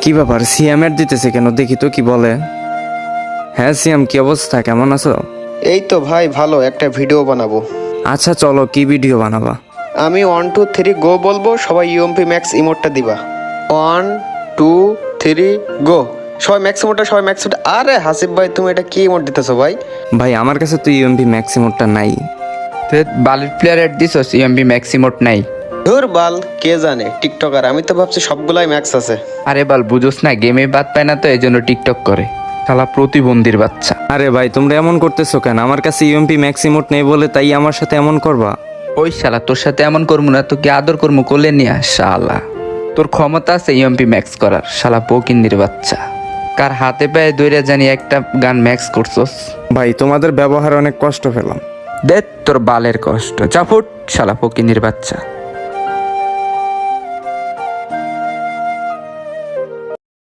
কি ব্যাপার, সিএম এর দিতেছে কেন? দেখি তো কি বলে। হ্যাঁ সিএম, কি অবস্থা, কেমন আছো? এই তো ভাই ভালো, একটা ভিডিও বানাবো। আচ্ছা চলো, কি ভিডিও বানাবা? আমি 1 2 3 গো বলবো, সবাই ইউএমপি ম্যাক্স ইমোটটা দিবা। 1 2 3 গো। সবাই ম্যাক্স ইমোটটা, সবাই ম্যাক্স ইমোটটা। আরে হাসিব ভাই, তুমি এটা কি ইমোট দিতেছো ভাই? ভাই আমার কাছে তো ইউএমপি ম্যাক্সিমোরটা নাই। বালের প্লেয়ার এড দিছস, ইএমবি ম্যাক্সিমোট নাই। ধুর বাল, কে জানে টিকটকার, আমি তো ভাবছি সবগুলাই ম্যাক্স আছে। আরে বাল, বুঝোস না, গেমে বাদ পায় না তো এই জন্য টিকটক করে। শালা প্রতিবন্ধীর বাচ্চা। আরে ভাই তোমরা এমন করতেছো কেন? আমার কাছে ইউএমপি ম্যাক্সিমোট নেই বলে তাই আমার সাথে এমন করবা? ওই শালা, তোর সাথে এমন করবো না, তোকে আদর করবো কোলে নিয়ে। শালা তোর ক্ষমতা আছে ইএমপি ম্যাক্স করার, শালা পকিন্দির বাচ্চা। কার হাতে পায়ে দইরা জানি একটা গান ম্যাক্স করছস। ভাই তোমাদের ব্যবহার অনেক কষ্ট পেলাম। দে তোর বালের কষ্ট, চাপুট শালা পকিন্দির বাচ্চা।